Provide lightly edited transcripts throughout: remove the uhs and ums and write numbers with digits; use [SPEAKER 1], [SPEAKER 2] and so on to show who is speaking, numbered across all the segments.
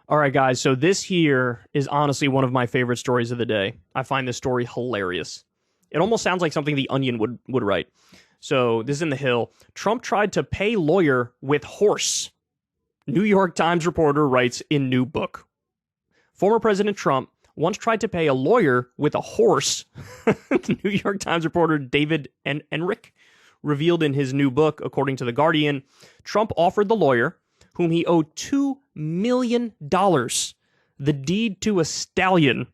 [SPEAKER 1] All right, guys. So this here is honestly one of my favorite stories of the day. I find this story hilarious. It almost sounds like something The Onion would write. So this is in The Hill. Trump tried to pay lawyer with horse. New York Times reporter writes in new book. Former President Trump once tried to pay a lawyer with a horse. The New York Times reporter David Enrich revealed in his new book, according to The Guardian, Trump offered the lawyer, whom he owed $2 million, the deed to a stallion.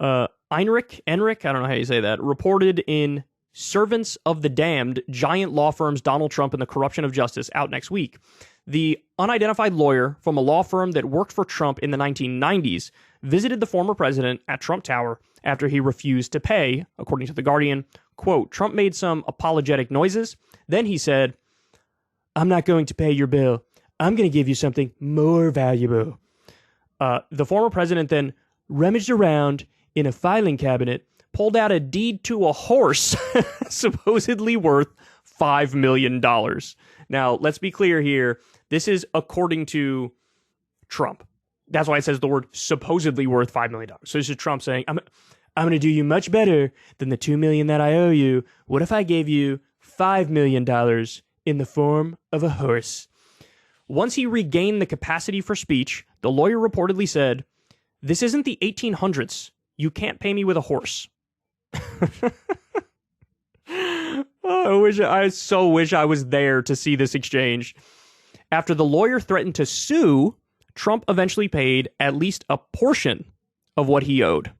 [SPEAKER 1] Enrich, I don't know how you say that, reported in Servants of the Damned, Giant Law Firms Donald Trump and the Corruption of Justice, out next week. The unidentified lawyer from a law firm that worked for Trump in the 1990s visited the former president at Trump Tower after he refused to pay, according to The Guardian. Quote, Trump made some apologetic noises. Then he said, I'm not going to pay your bill. I'm going to give you something more valuable. The former president then rummaged around in a filing cabinet, pulled out a deed to a horse, supposedly worth $5 million. Now, let's be clear here. This is according to Trump. That's why it says the word supposedly worth $5 million. So this is Trump saying, I'm going to do you much better than the $2 million that I owe you. What if I gave you $5 million in the form of a horse? Once he regained the capacity for speech, the lawyer reportedly said, this isn't the 1800s. You can't pay me with a horse. I so wish I was there to see this exchange. After the lawyer threatened to sue, Trump eventually paid at least a portion of what he owed.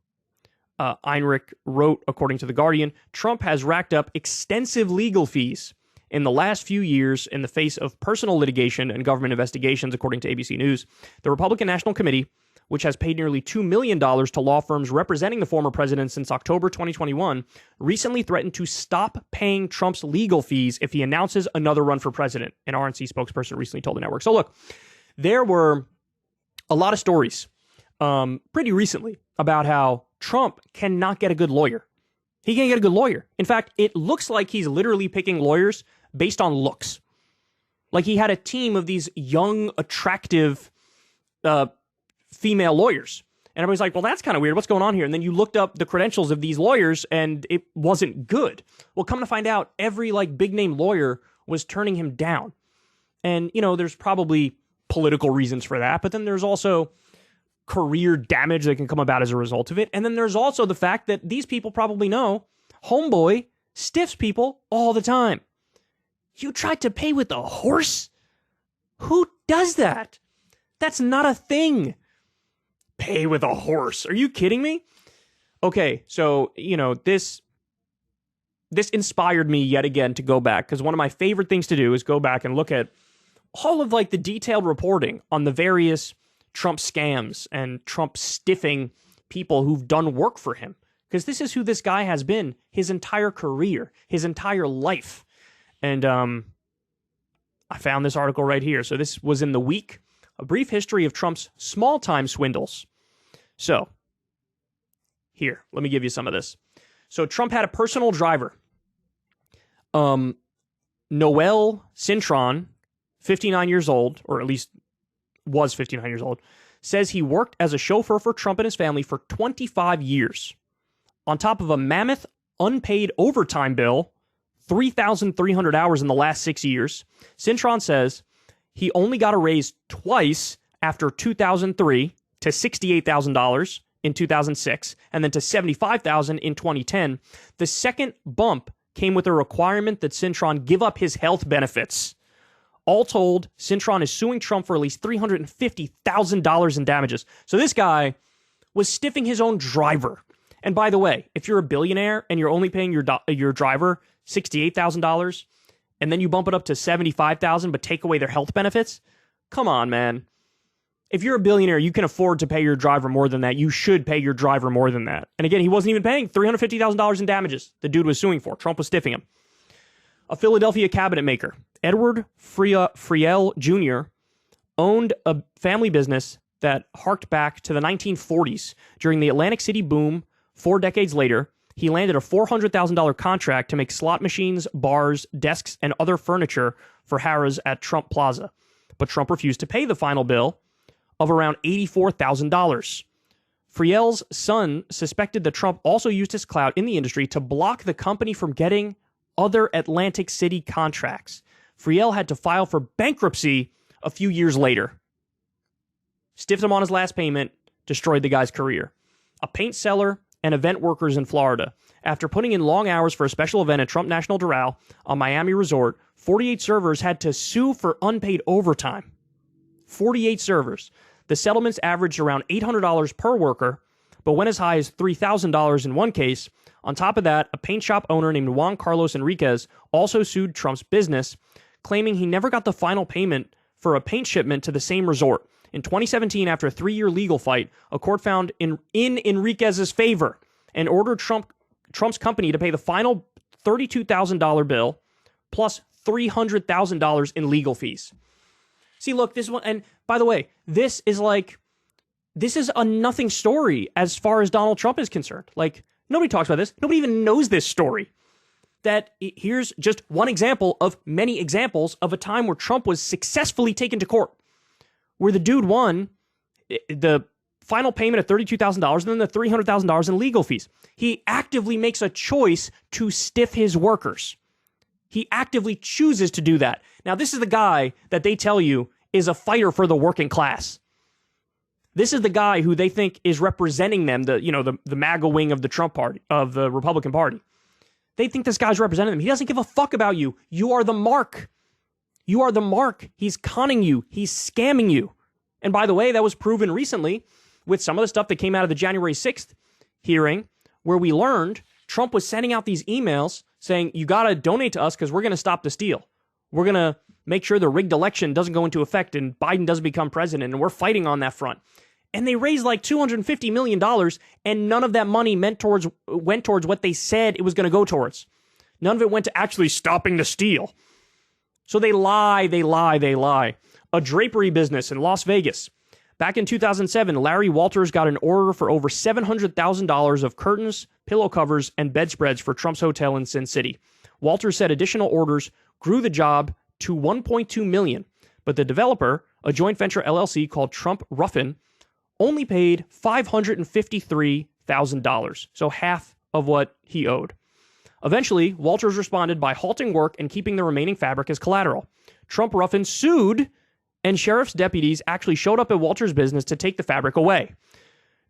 [SPEAKER 1] Heinrich wrote, according to The Guardian, Trump has racked up extensive legal fees in the last few years in the face of personal litigation and government investigations, according to ABC News. The Republican National Committee, which has paid nearly $2 million to law firms representing the former president since October 2021, recently threatened to stop paying Trump's legal fees if he announces another run for president, an RNC spokesperson recently told the network. So look, there were a lot of stories pretty recently about how Trump cannot get a good lawyer. He can't get a good lawyer. In fact, it looks like he's literally picking lawyers based on looks. Like he had a team of these young, attractive female lawyers. And everybody's like, well, that's kind of weird. What's going on here? And then you looked up the credentials of these lawyers and it wasn't good. Well, come to find out, every big name lawyer was turning him down. And, there's probably political reasons for that. But then there's also career damage that can come about as a result of it. And then there's also the fact that these people probably know homeboy stiffs people all the time. You tried to pay with a horse? Who does that? That's not a thing. Pay with a horse. Are you kidding me? Okay, so, this inspired me yet again to go back, because one of my favorite things to do is go back and look at all of the detailed reporting on the various Trump scams and Trump stiffing people who've done work for him. Because this is who this guy has been his entire career, his entire life. And I found this article right here. So this was in The Week, a brief history of Trump's small-time swindles. So, here, let me give you some of this. So Trump had a personal driver. Noel Cintron, 59 years old, or at least was 59 years old, says he worked as a chauffeur for Trump and his family for 25 years. On top of a mammoth unpaid overtime bill, 3,300 hours in the last 6 years, Cintron says he only got a raise twice after 2003 to $68,000 in 2006 and then to $75,000 in 2010. The second bump came with a requirement that Cintron give up his health benefits. All told, Cintron is suing Trump for at least $350,000 in damages. So this guy was stiffing his own driver. And by the way, if you're a billionaire and you're only paying your driver $68,000 and then you bump it up to $75,000 but take away their health benefits, come on, man. If you're a billionaire, you can afford to pay your driver more than that. You should pay your driver more than that. And again, he wasn't even paying $350,000 in damages the dude was suing for. Trump was stiffing him. A Philadelphia cabinet maker, Edward Friel Jr., owned a family business that harked back to the 1940s. During the Atlantic City boom 4 decades later, he landed a $400,000 contract to make slot machines, bars, desks, and other furniture for Harrah's at Trump Plaza. But Trump refused to pay the final bill of around $84,000. Friel's son suspected that Trump also used his clout in the industry to block the company from getting other Atlantic City contracts. Friel had to file for bankruptcy a few years later. Stiffed him on his last payment, destroyed the guy's career. A paint seller and event workers in Florida. After putting in long hours for a special event at Trump National Doral, a Miami resort, 48 servers had to sue for unpaid overtime. 48 servers. The settlements averaged around $800 per worker, but went as high as $3,000 in one case. On top of that, a paint shop owner named Juan Carlos Enriquez also sued Trump's business, claiming he never got the final payment for a paint shipment to the same resort. In 2017, after a 3-year legal fight, a court found in Enriquez's favor and ordered Trump's company to pay the final $32,000 bill plus $300,000 in legal fees. See, look, this one, and by the way, this is a nothing story as far as Donald Trump is concerned. Like, nobody talks about this. Nobody even knows this story. Here's just one example of many examples of a time where Trump was successfully taken to court, where the dude won the final payment of $32,000 and then the $300,000 in legal fees. He actively makes a choice to stiff his workers. He actively chooses to do that. Now, this is the guy that they tell you is a fighter for the working class. This is the guy who they think is representing them, the MAGA wing of the Trump party, of the Republican Party. They think this guy's representing them. He doesn't give a fuck about you. You are the mark. You are the mark. He's conning you. He's scamming you. And by the way, that was proven recently with some of the stuff that came out of the January 6th hearing, where we learned Trump was sending out these emails saying, you got to donate to us because we're going to stop the steal. We're going to make sure the rigged election doesn't go into effect and Biden doesn't become president, and we're fighting on that front. And they raised like $250 million, and none of that money went towards what they said it was going to go towards. None of it went to actually stopping the steal. So they lie. A drapery business in Las Vegas. Back in 2007, Larry Walters got an order for over $700,000 of curtains, pillow covers, and bedspreads for Trump's hotel in Sin City. Walters said additional orders grew the job to $1.2 million, but the developer, a joint venture LLC called Trump Ruffin, only paid $553,000, so half of what he owed. Eventually, Walters responded by halting work and keeping the remaining fabric as collateral. Trump Ruffin sued, and sheriff's deputies actually showed up at Walters' business to take the fabric away.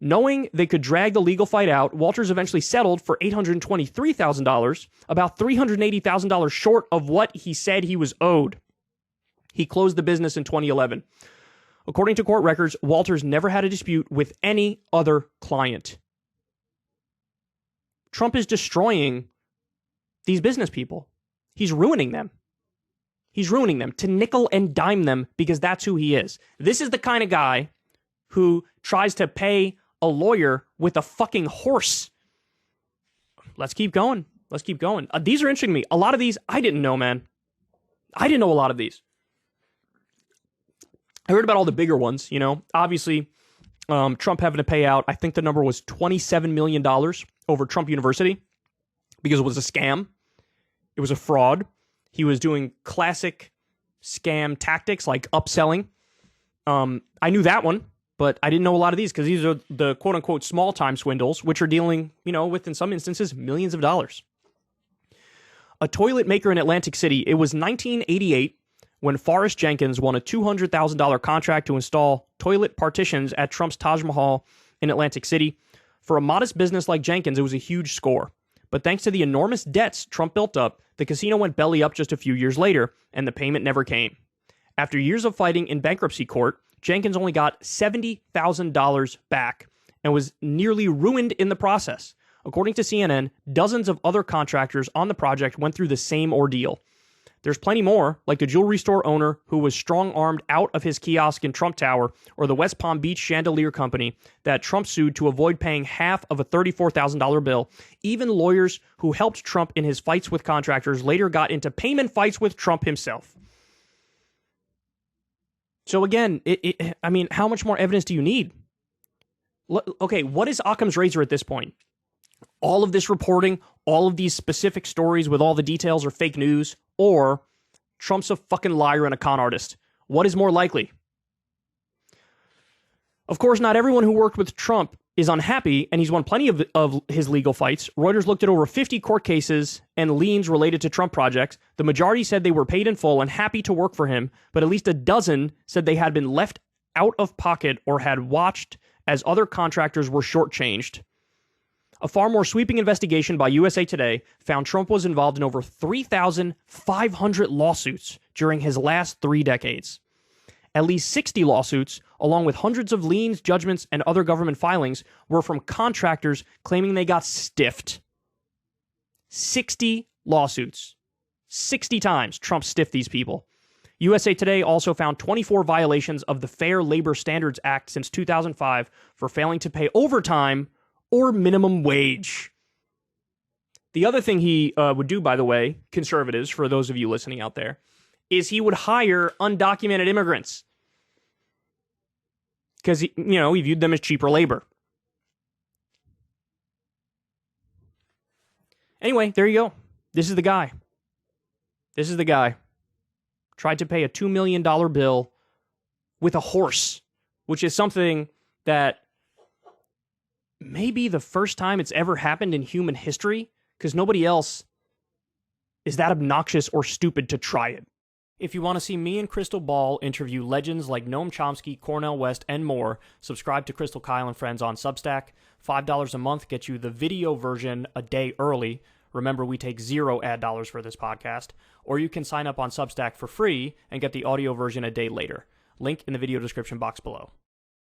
[SPEAKER 1] Knowing they could drag the legal fight out, Walters eventually settled for $823,000, about $380,000 short of what he said he was owed. He closed the business in 2011. According to court records, Walters never had a dispute with any other client. Trump is destroying these business people. He's ruining them. He's ruining them to nickel and dime them because that's who he is. This is the kind of guy who tries to pay a lawyer with a fucking horse. Let's keep going. These are interesting to me. A lot of these, I didn't know, man. I didn't know a lot of these. I heard about all the bigger ones, Obviously, Trump having to pay out, I think the number was $27 million over Trump University because it was a scam. It was a fraud. He was doing classic scam tactics like upselling. I knew that one, but I didn't know a lot of these because these are the quote-unquote small-time swindles, which are dealing, with, in some instances, millions of dollars. A toilet maker in Atlantic City. It was 1988 when Forrest Jenkins won a $200,000 contract to install toilet partitions at Trump's Taj Mahal in Atlantic City. For a modest business like Jenkins, it was a huge score. But thanks to the enormous debts Trump built up, the casino went belly up just a few years later, and the payment never came. After years of fighting in bankruptcy court, Jenkins only got $70,000 back and was nearly ruined in the process. According to CNN, dozens of other contractors on the project went through the same ordeal. There's plenty more, like the jewelry store owner who was strong-armed out of his kiosk in Trump Tower, or the West Palm Beach chandelier company that Trump sued to avoid paying half of a $34,000 bill. Even lawyers who helped Trump in his fights with contractors later got into payment fights with Trump himself. So again, how much more evidence do you need? Okay, what is Occam's razor at this point? All of this reporting, all of these specific stories with all the details are fake news, or Trump's a fucking liar and a con artist. What is more likely? Of course, not everyone who worked with Trump is unhappy, and he's won plenty of his legal fights. Reuters looked at over 50 court cases and liens related to Trump projects. The majority said they were paid in full and happy to work for him, but at least a dozen said they had been left out of pocket or had watched as other contractors were shortchanged. A far more sweeping investigation by USA Today found Trump was involved in over 3,500 lawsuits during his last 3 decades. At least 60 lawsuits, along with hundreds of liens, judgments, and other government filings, were from contractors claiming they got stiffed. 60 lawsuits. 60 times Trump stiffed these people. USA Today also found 24 violations of the Fair Labor Standards Act since 2005 for failing to pay overtime or minimum wage. The other thing he would do, by the way, conservatives, for those of you listening out there, is he would hire undocumented immigrants. Because, he viewed them as cheaper labor. Anyway, there you go. This is the guy. Tried to pay a $2 million bill with a horse, which is something that may be the first time it's ever happened in human history, because nobody else is that obnoxious or stupid to try it. If you want to see me and Crystal Ball interview legends like Noam Chomsky, Cornel West, and more, subscribe to Crystal, Kyle, and Friends on Substack. $5 a month gets you the video version a day early. Remember, we take 0 ad dollars for this podcast. Or you can sign up on Substack for free and get the audio version a day later. Link in the video description box below.